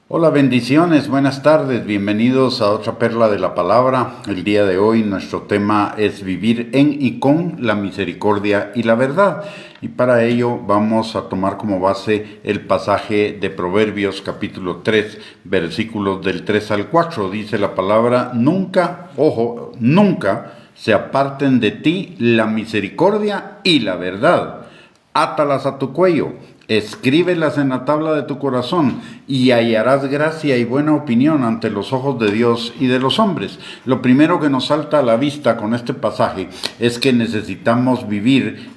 Hola, bendiciones, buenas tardes, bienvenidos a otra perla de la palabra. El día de hoy nuestro tema es vivir en y con la misericordia y la verdad. Y para ello vamos a tomar como base el pasaje de Proverbios capítulo 3, versículos del 3 al 4. Dice la palabra: nunca, ojo, nunca se aparten de ti la misericordia y la verdad. Átalas a tu cuello, escríbelas en la tabla de tu corazón, y hallarás gracia y buena opinión ante los ojos de Dios y de los hombres. Lo primero que nos salta a la vista con este pasaje es que necesitamos vivir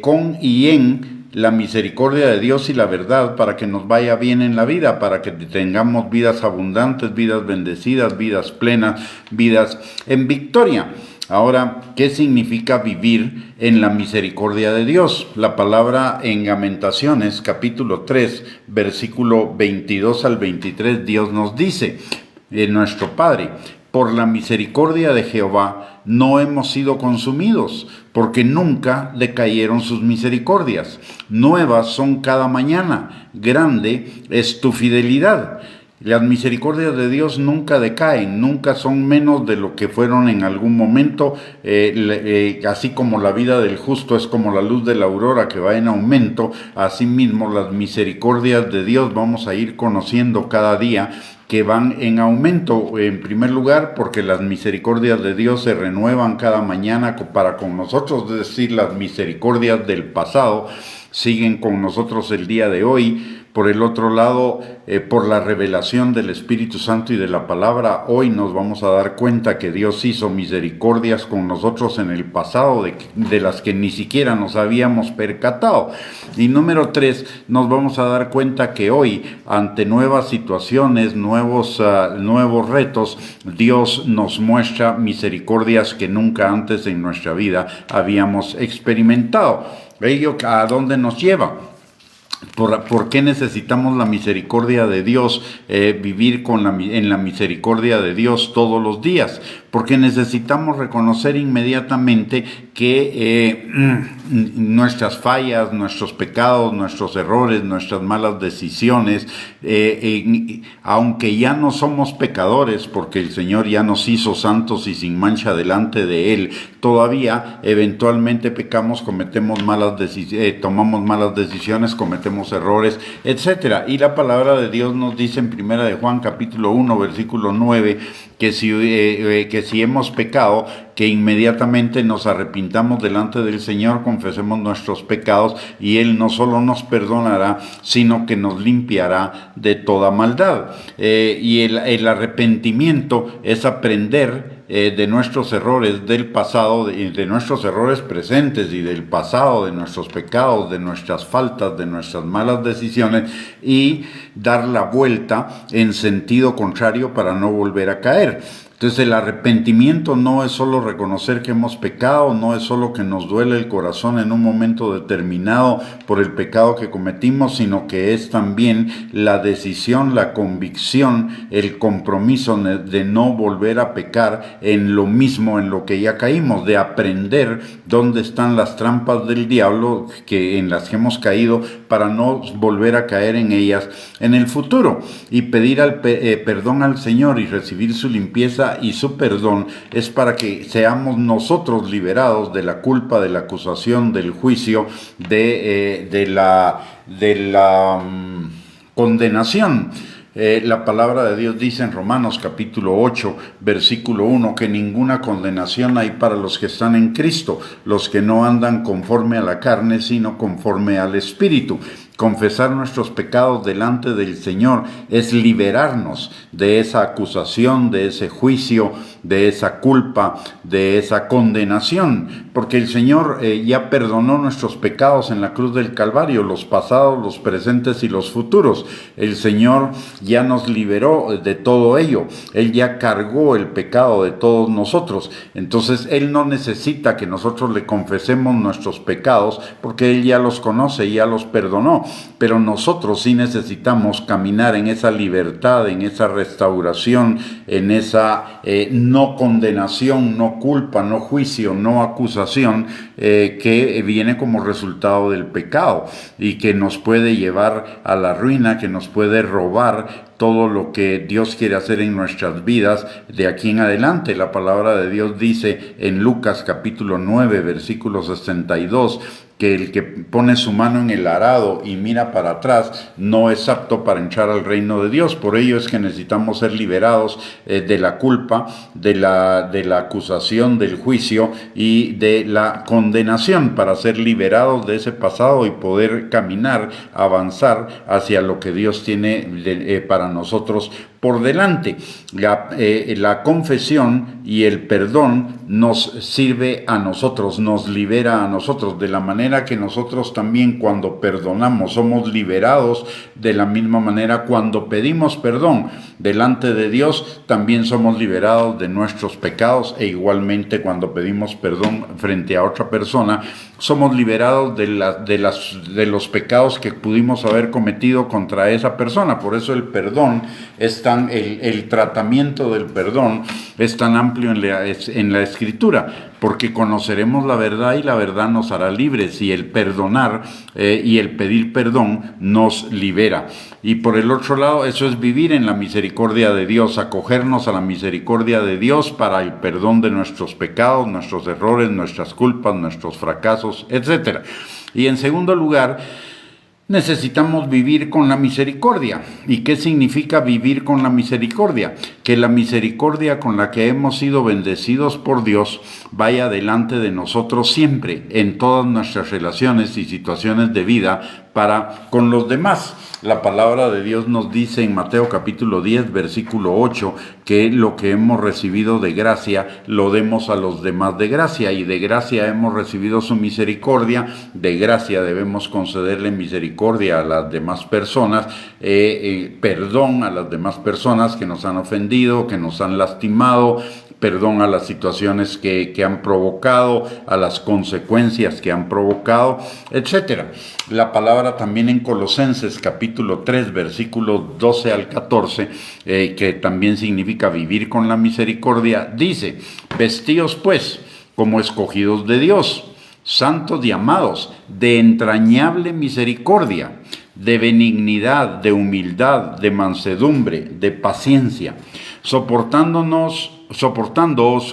con y en la misericordia de Dios y la verdad para que nos vaya bien en la vida, para que tengamos vidas abundantes, vidas bendecidas, vidas plenas, vidas en victoria. Ahora, ¿qué significa vivir en la misericordia de Dios? La palabra en Lamentaciones, capítulo 3, versículo 22 al 23, Dios nos dice, nuestro Padre: por la misericordia de Jehová no hemos sido consumidos, porque nunca decayeron sus misericordias. Nuevas son cada mañana, grande es tu fidelidad. Las misericordias de Dios nunca decaen, nunca son menos de lo que fueron en algún momento, así como la vida del justo es como la luz de la aurora que va en aumento. Asimismo, las misericordias de Dios vamos a ir conociendo cada día que van en aumento. En primer lugar, porque las misericordias de Dios se renuevan cada mañana para con nosotros, es decir, las misericordias del pasado siguen con nosotros el día de hoy. Por el otro lado, por la revelación del Espíritu Santo y de la palabra, hoy nos vamos a dar cuenta que Dios hizo misericordias con nosotros en el pasado, de las que ni siquiera nos habíamos percatado. Y número 3, nos vamos a dar cuenta que hoy, ante nuevas situaciones, nuevos retos, Dios nos muestra misericordias que nunca antes en nuestra vida habíamos experimentado. ¿Ello a dónde nos lleva? ¿Por qué necesitamos la misericordia de Dios, vivir en la misericordia de Dios todos los días? Porque necesitamos reconocer inmediatamente que nuestras fallas, nuestros pecados, nuestros errores, nuestras malas decisiones, aunque ya no somos pecadores, porque el Señor ya nos hizo santos y sin mancha delante de Él, todavía eventualmente pecamos, cometemos tomamos malas decisiones, cometemos errores, etcétera. Y la palabra de Dios nos dice en Primera de Juan capítulo 1, versículo 9, que si hemos pecado, que inmediatamente nos arrepintamos delante del Señor, confesemos nuestros pecados, y Él no solo nos perdonará, sino que nos limpiará de toda maldad. Y el arrepentimiento es aprender de nuestros errores del pasado, de nuestros errores presentes y del pasado, de nuestros pecados, de nuestras faltas, de nuestras malas decisiones, y dar la vuelta en sentido contrario para no volver a caer. Entonces el arrepentimiento no es solo reconocer que hemos pecado, no es solo que nos duele el corazón en un momento determinado por el pecado que cometimos, sino que es también la decisión, la convicción, el compromiso de no volver a pecar en lo mismo en lo que ya caímos, de aprender dónde están las trampas del diablo en las que hemos caído para no volver a caer en ellas en el futuro, y pedir perdón al Señor y recibir su limpieza y su perdón. Es para que seamos nosotros liberados de la culpa, de la acusación, del juicio, de la condenación. La palabra de Dios dice en Romanos capítulo 8, versículo 1, que ninguna condenación hay para los que están en Cristo, los que no andan conforme a la carne, sino conforme al Espíritu. Confesar nuestros pecados delante del Señor es liberarnos de esa acusación, de ese juicio, de esa culpa, de esa condenación, porque el Señor ya perdonó nuestros pecados en la cruz del Calvario, los pasados, los presentes y los futuros. El Señor ya nos liberó de todo ello. Él ya cargó el pecado de todos nosotros. Entonces Él no necesita que nosotros le confesemos nuestros pecados, porque Él ya los conoce y ya los perdonó. Pero nosotros sí necesitamos caminar en esa libertad, en esa restauración, en esa no condenación, no culpa, no juicio, no acusación, que viene como resultado del pecado y que nos puede llevar a la ruina, que nos puede robar todo lo que Dios quiere hacer en nuestras vidas de aquí en adelante. La palabra de Dios dice en Lucas capítulo 9, versículo 62, que el que pone su mano en el arado y mira para atrás no es apto para entrar al reino de Dios. Por ello es que necesitamos ser liberados de la culpa, de la acusación, del juicio y de la condenación, para ser liberados de ese pasado y poder caminar, avanzar hacia lo que Dios tiene para nosotros por delante. La confesión y el perdón nos sirve a nosotros, nos libera a nosotros, de la manera que nosotros también cuando perdonamos somos liberados. De la misma manera, cuando pedimos perdón delante de Dios, también somos liberados de nuestros pecados, e igualmente cuando pedimos perdón frente a otra persona, somos liberados de los pecados que pudimos haber cometido contra esa persona. Por eso el perdón es el tratamiento del perdón es tan amplio en la Escritura, porque conoceremos la verdad y la verdad nos hará libres, y el perdonar y el pedir perdón nos libera. Y por el otro lado, eso es vivir en la misericordia de Dios, acogernos a la misericordia de Dios para el perdón de nuestros pecados, nuestros errores, nuestras culpas, nuestros fracasos, etc. Y en segundo lugar, necesitamos vivir con la misericordia. ¿Y qué significa vivir con la misericordia? Que la misericordia con la que hemos sido bendecidos por Dios vaya delante de nosotros siempre, en todas nuestras relaciones y situaciones de vida para con los demás. La palabra de Dios nos dice en Mateo capítulo 10, versículo 8, que lo que hemos recibido de gracia lo demos a los demás de gracia, y de gracia hemos recibido su misericordia, de gracia debemos concederle misericordia a las demás personas, perdón a las demás personas que nos han ofendido, que nos han lastimado, perdón a las situaciones que han provocado, a las consecuencias que han provocado, etc. La palabra también en Colosenses capítulo 3, versículos 12 al 14, que también significa vivir con la misericordia, dice: vestíos pues como escogidos de Dios, santos y amados, de entrañable misericordia, de benignidad, de humildad, de mansedumbre, de paciencia, soportándoos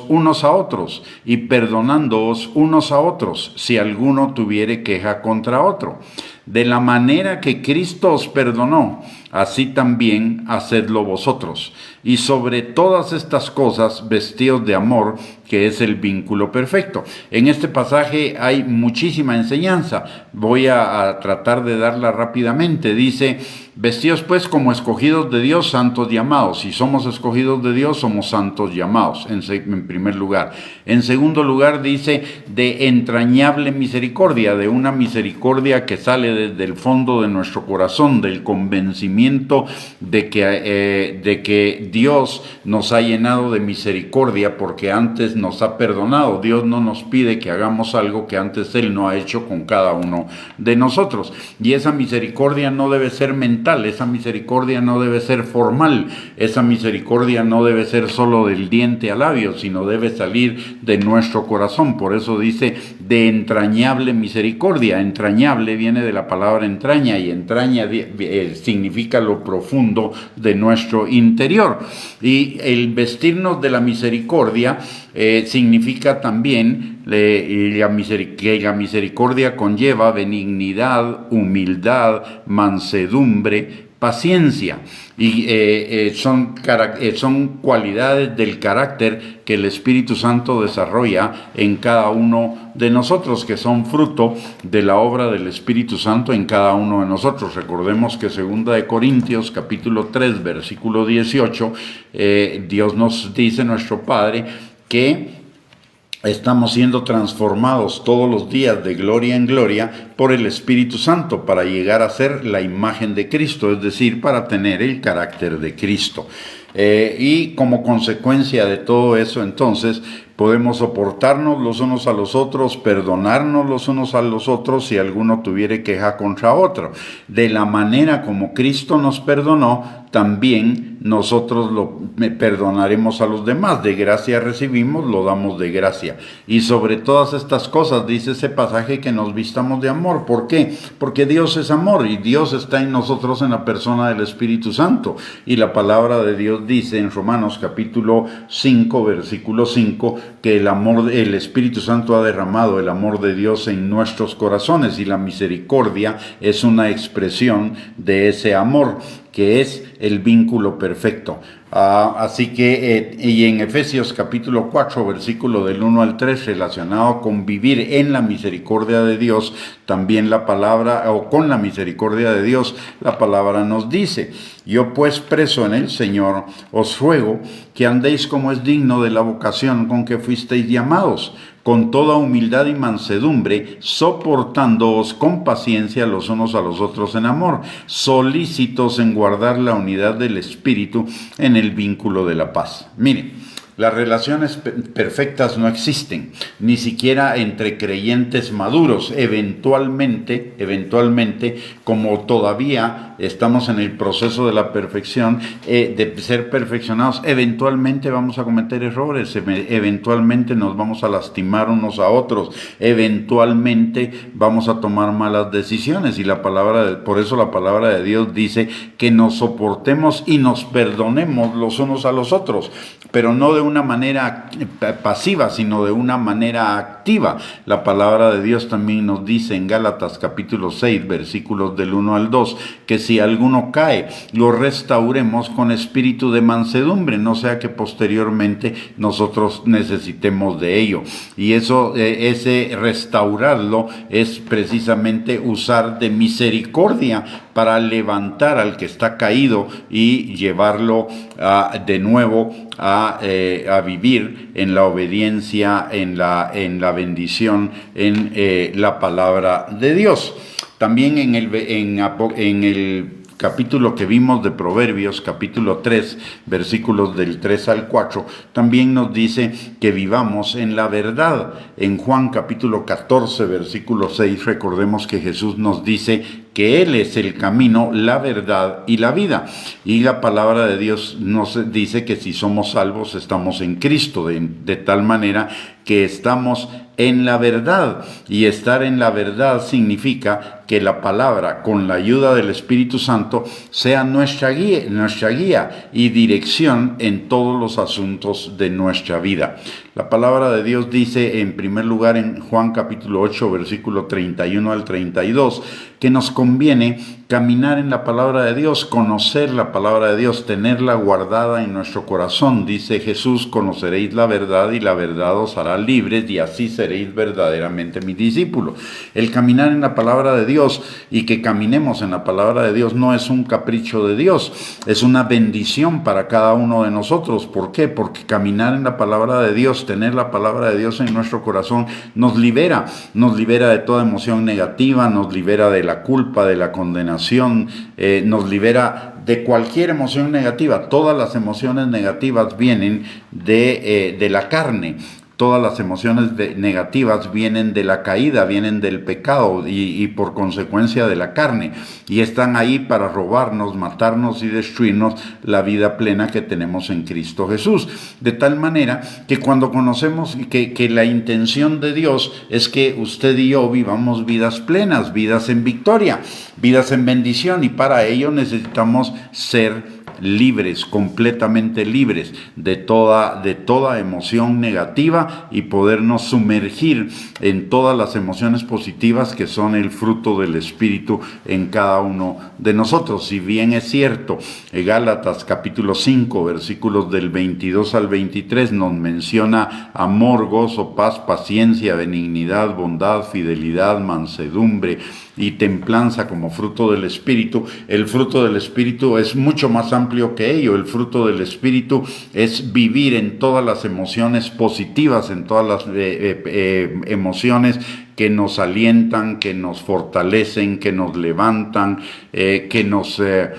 unos a otros y perdonándoos unos a otros si alguno tuviere queja contra otro. De la manera que Cristo os perdonó, así también hacedlo vosotros. Y sobre todas estas cosas, vestíos de amor, que es el vínculo perfecto. En este pasaje hay muchísima enseñanza. Voy a tratar de darla rápidamente. Dice: vestíos pues como escogidos de Dios, santos y amados. Si somos escogidos de Dios, somos santos y amados, en primer lugar. En segundo lugar, dice: de entrañable misericordia, de una misericordia que sale desde el fondo de nuestro corazón, del convencimiento de que Dios nos ha llenado de misericordia porque antes nos ha perdonado. Dios no nos pide que hagamos algo que antes Él no ha hecho con cada uno de nosotros. Y esa misericordia no debe ser mental, esa misericordia no debe ser formal, esa misericordia no debe ser solo del diente al labio, sino debe salir de nuestro corazón. Por eso dice: de entrañable misericordia. Entrañable viene de la palabra entraña, y entraña significa lo profundo de nuestro interior. Y el vestirnos de la misericordia significa también que la misericordia conlleva benignidad, humildad, mansedumbre, paciencia, y son cualidades del carácter que el Espíritu Santo desarrolla en cada uno de nosotros, que son fruto de la obra del Espíritu Santo en cada uno de nosotros. Recordemos que 2 Corintios capítulo 3, versículo 18, Dios nos dice, nuestro Padre, que estamos siendo transformados todos los días de gloria en gloria por el Espíritu Santo para llegar a ser la imagen de Cristo, es decir, para tener el carácter de Cristo. Y como consecuencia de todo eso, entonces, podemos soportarnos los unos a los otros, perdonarnos los unos a los otros si alguno tuviere queja contra otro. De la manera como Cristo nos perdonó, también nosotros perdonaremos a los demás. De gracia recibimos, lo damos de gracia. Y sobre todas estas cosas dice ese pasaje que nos vistamos de amor. ¿Por qué? Porque Dios es amor y Dios está en nosotros en la persona del Espíritu Santo. Y la palabra de Dios dice en Romanos capítulo 5, versículo 5, que el Espíritu Santo ha derramado el amor de Dios en nuestros corazones, y la misericordia es una expresión de ese amor, que es el vínculo perfecto. Así que, y en Efesios capítulo 4, versículo del 1 al 3, relacionado con vivir en la misericordia de Dios, también la palabra, o con la misericordia de Dios, la palabra nos dice: yo pues, preso en el Señor, os ruego que andéis como es digno de la vocación con que fuisteis llamados, con toda humildad y mansedumbre, soportándoos con paciencia los unos a los otros en amor, solícitos en guardar la unidad del Espíritu en el vínculo de la paz. Miren, las relaciones perfectas no existen, ni siquiera entre creyentes maduros. Eventualmente, como todavía estamos en el proceso de la perfección, de ser perfeccionados, eventualmente vamos a cometer errores, eventualmente nos vamos a lastimar unos a otros, eventualmente vamos a tomar malas decisiones, y por eso la palabra de Dios dice que nos soportemos y nos perdonemos los unos a los otros, pero no de una manera pasiva, sino de una manera activa. La palabra de Dios también nos dice en Gálatas capítulo 6, versículos del 1 al 2, que si alguno cae, lo restauremos con espíritu de mansedumbre, no sea que posteriormente nosotros necesitemos de ello. Y ese restaurarlo es precisamente usar de misericordia para levantar al que está caído y llevarlo de nuevo a vivir en la obediencia, en la bendición, en la palabra de Dios. También en el capítulo que vimos de Proverbios, capítulo 3, versículos del 3 al 4, también nos dice que vivamos en la verdad. En Juan capítulo 14, versículo 6, recordemos que Jesús nos dice que Él es el camino, la verdad y la vida. Y la palabra de Dios nos dice que si somos salvos estamos en Cristo, de tal manera que estamos en la verdad. Y estar en la verdad significa que la palabra, con la ayuda del Espíritu Santo, sea nuestra guía y dirección en todos los asuntos de nuestra vida. La palabra de Dios dice, en primer lugar, en Juan capítulo 8, versículo 31 al 32, que nos conviene caminar en la palabra de Dios, conocer la palabra de Dios, tenerla guardada en nuestro corazón. Dice Jesús: conoceréis la verdad y la verdad os hará libres, y así seréis verdaderamente mis discípulos. El caminar en la palabra de Dios, y que caminemos en la palabra de Dios, no es un capricho de Dios, es una bendición para cada uno de nosotros. ¿Por qué? Porque caminar en la palabra de Dios, tener la palabra de Dios en nuestro corazón, nos libera de toda emoción negativa, nos libera de la culpa, de la condenación, nos libera de cualquier emoción negativa. Todas las emociones negativas vienen de la carne. Todas las emociones negativas vienen de la caída, vienen del pecado y por consecuencia de la carne. Y están ahí para robarnos, matarnos y destruirnos la vida plena que tenemos en Cristo Jesús. De tal manera que cuando conocemos que la intención de Dios es que usted y yo vivamos vidas plenas, vidas en victoria, vidas en bendición, y para ello necesitamos ser libres, completamente libres de toda emoción negativa, y podernos sumergir en todas las emociones positivas que son el fruto del Espíritu en cada uno de nosotros. Si bien es cierto, Gálatas capítulo 5, versículos del 22 al 23 nos menciona amor, gozo, paz, paciencia, benignidad, bondad, fidelidad, mansedumbre y templanza como fruto del Espíritu. El fruto del Espíritu es mucho más amplio que ello. El fruto del Espíritu es vivir en todas las emociones positivas, en todas las emociones que nos alientan, que nos fortalecen, que nos levantan, que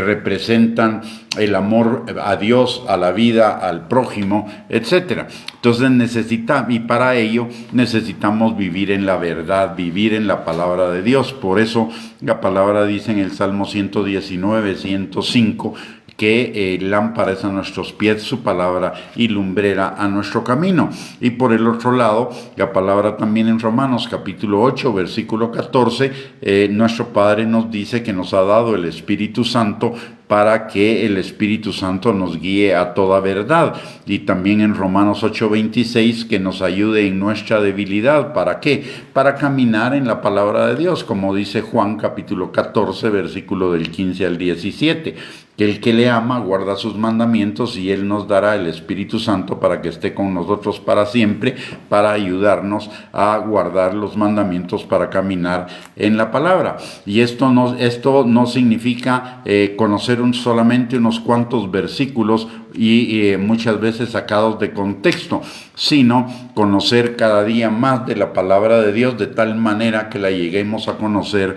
representan el amor a Dios, a la vida, al prójimo, etc. Entonces y para ello necesitamos vivir en la verdad, vivir en la palabra de Dios. Por eso la palabra dice en el Salmo 119, 105, que lámpara es a nuestros pies su palabra y lumbrera a nuestro camino. Y por el otro lado, la palabra también en Romanos capítulo 8, versículo 14, nuestro Padre nos dice que nos ha dado el Espíritu Santo para que el Espíritu Santo nos guíe a toda verdad. Y también en Romanos 8:26, que nos ayude en nuestra debilidad. ¿Para qué? Para caminar en la palabra de Dios, como dice Juan capítulo 14, versículo del 15 al 17. Que el que le ama guarda sus mandamientos y Él nos dará el Espíritu Santo para que esté con nosotros para siempre, para ayudarnos a guardar los mandamientos, para caminar en la palabra. Y esto no significa conocer solamente unos cuantos versículos y muchas veces sacados de contexto, sino conocer cada día más de la palabra de Dios, de tal manera que la lleguemos a conocer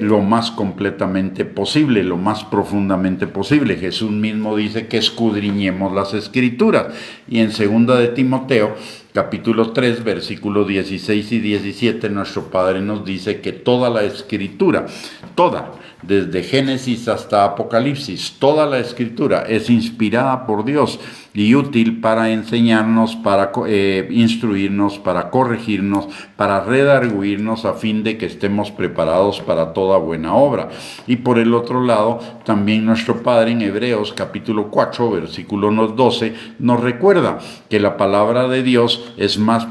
lo más completamente posible, lo más profundamente posible. Jesús mismo dice que escudriñemos las Escrituras. Y en 2 de Timoteo capítulo 3, versículos 16 y 17, nuestro Padre nos dice que toda la Escritura, toda, desde Génesis hasta Apocalipsis, toda la Escritura es inspirada por Dios y útil para enseñarnos, para instruirnos, para corregirnos, para redarguirnos, a fin de que estemos preparados para toda buena obra. Y por el otro lado, también nuestro Padre en Hebreos capítulo 4, versículo 12, nos recuerda que la palabra de Dios es más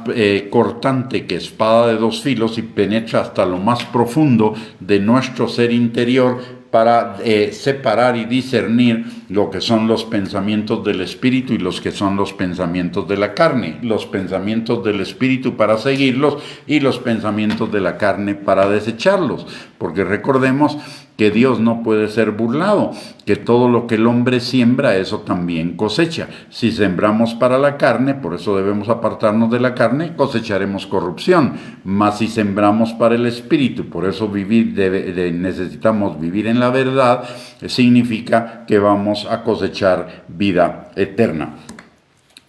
cortante que espada de dos filos y penetra hasta lo más profundo de nuestro ser interior, para separar y discernir lo que son los pensamientos del Espíritu y los que son los pensamientos de la carne. Los pensamientos del Espíritu para seguirlos y los pensamientos de la carne para desecharlos. Porque recordemos que Dios no puede ser burlado, que todo lo que el hombre siembra, eso también cosecha. Si sembramos para la carne, por eso debemos apartarnos de la carne, cosecharemos corrupción. Mas si sembramos para el Espíritu, por eso necesitamos vivir en la verdad, significa que vamos a cosechar vida eterna.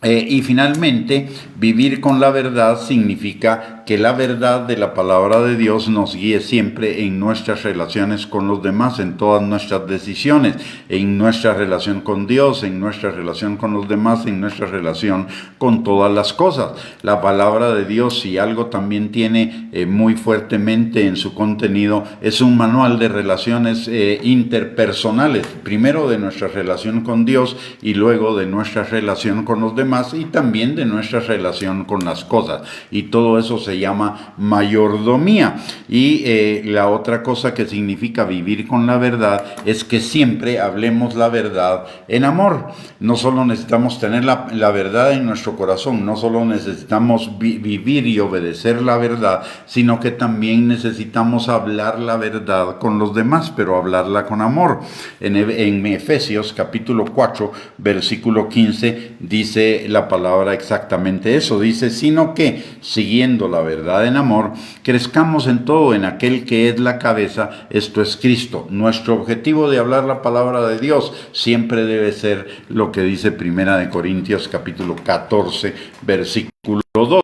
Y finalmente, vivir con la verdad significa que la verdad de la palabra de Dios nos guíe siempre en nuestras relaciones con los demás, en todas nuestras decisiones, en nuestra relación con Dios, en nuestra relación con los demás, en nuestra relación con todas las cosas. La palabra de Dios, si algo también tiene muy fuertemente en su contenido, es un manual de relaciones interpersonales, primero de nuestra relación con Dios y luego de nuestra relación con los demás, y también de nuestra relación con las cosas, y todo eso se llama mayordomía. Y la otra cosa que significa vivir con la verdad es que siempre hablemos la verdad en amor. No solo necesitamos tener la verdad en nuestro corazón, no solo necesitamos vivir y obedecer la verdad, sino que también necesitamos hablar la verdad con los demás, pero hablarla con amor. En Efesios capítulo 4, versículo 15, dice la palabra exactamente eso. Dice: sino que, siguiendo la verdad en amor, crezcamos en todo en aquel que es la cabeza, esto es Cristo. Nuestro objetivo de hablar la palabra de Dios siempre debe ser lo que dice 1 Corintios capítulo 14, versículo 2.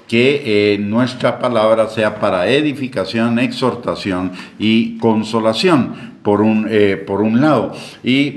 Que nuestra palabra sea para edificación, exhortación y consolación, por un lado. Y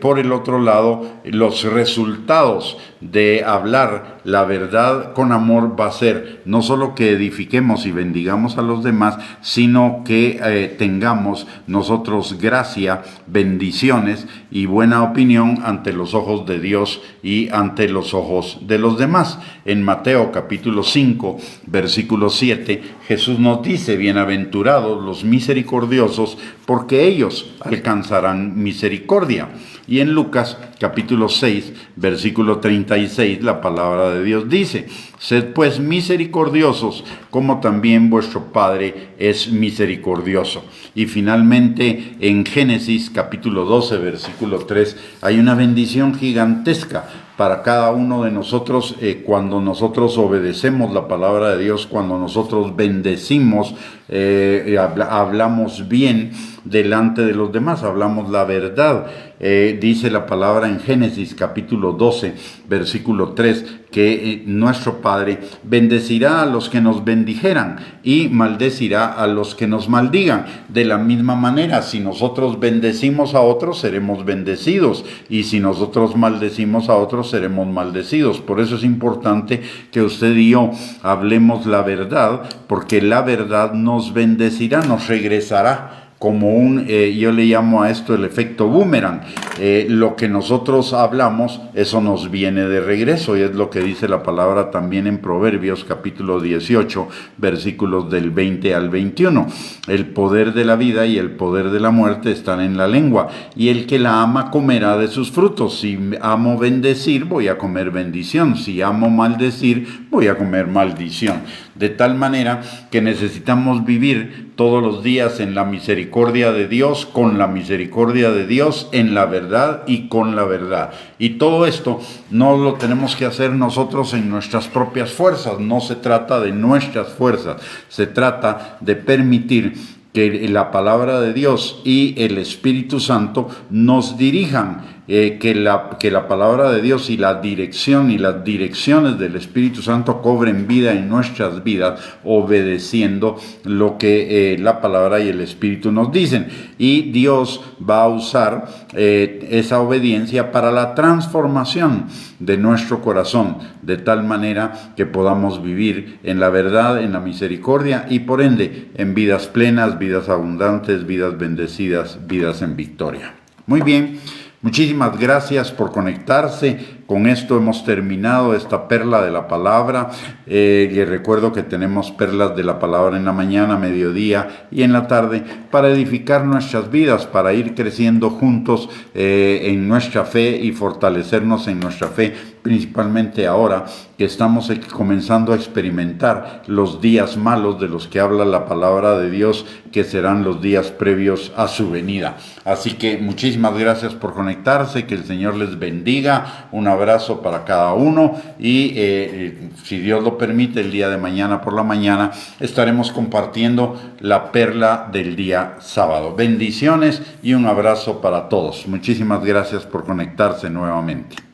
por el otro lado, los resultados de hablar la verdad con amor va a ser no solo que edifiquemos y bendigamos a los demás, sino que tengamos nosotros gracia, bendiciones y buena opinión ante los ojos de Dios y ante los ojos de los demás. En Mateo capítulo 5, versículo 7, Jesús nos dice: bienaventurados los misericordiosos, porque ellos alcanzarán misericordia. Y en Lucas capítulo 6, versículo 36, la palabra de Dios dice: sed pues misericordiosos, como también vuestro Padre es misericordioso. Y finalmente en Génesis capítulo 12, versículo 3, hay una bendición gigantesca para cada uno de nosotros cuando nosotros obedecemos la palabra de Dios, cuando nosotros bendecimos, hablamos bien delante de los demás, hablamos la verdad. Dice la palabra en Génesis capítulo 12, versículo 3, que nuestro Padre bendecirá a los que nos bendijeran y maldecirá a los que nos maldigan. De la misma manera, si nosotros bendecimos a otros, seremos bendecidos, y si nosotros maldecimos a otros, seremos maldecidos. Por eso es importante que usted y yo hablemos la verdad, porque la verdad nos bendecirá, nos regresará. Como yo le llamo a esto el efecto boomerang. Lo que nosotros hablamos, eso nos viene de regreso, y es lo que dice la palabra también en Proverbios capítulo 18, versículos del 20 al 21. El poder de la vida y el poder de la muerte están en la lengua, y el que la ama comerá de sus frutos. Si amo bendecir, voy a comer bendición. Si amo maldecir, voy a comer maldición. De tal manera que necesitamos vivir todos los días en la misericordia de Dios, con la misericordia de Dios, en la verdad y con la verdad. Y todo esto no lo tenemos que hacer nosotros en nuestras propias fuerzas. No se trata de nuestras fuerzas, se trata de permitir que la palabra de Dios y el Espíritu Santo nos dirijan. Que la palabra de Dios y la dirección y las direcciones del Espíritu Santo cobren vida en nuestras vidas, obedeciendo lo que la palabra y el Espíritu nos dicen. Y Dios va a usar esa obediencia para la transformación de nuestro corazón, de tal manera que podamos vivir en la verdad, en la misericordia, y por ende en vidas plenas, vidas abundantes, vidas bendecidas, vidas en victoria. Muy bien. Muchísimas gracias por conectarse. Con esto hemos terminado esta perla de la palabra. Y recuerdo que tenemos perlas de la palabra en la mañana, mediodía y en la tarde para edificar nuestras vidas, para ir creciendo juntos en nuestra fe y fortalecernos en nuestra fe, principalmente ahora que estamos comenzando a experimentar los días malos de los que habla la palabra de Dios, que serán los días previos a su venida. Así que muchísimas gracias por conectarse, que el Señor les bendiga. Un abrazo para cada uno, y si Dios lo permite, el día de mañana por la mañana estaremos compartiendo la perla del día sábado. Bendiciones y un abrazo para todos. Muchísimas gracias por conectarse nuevamente.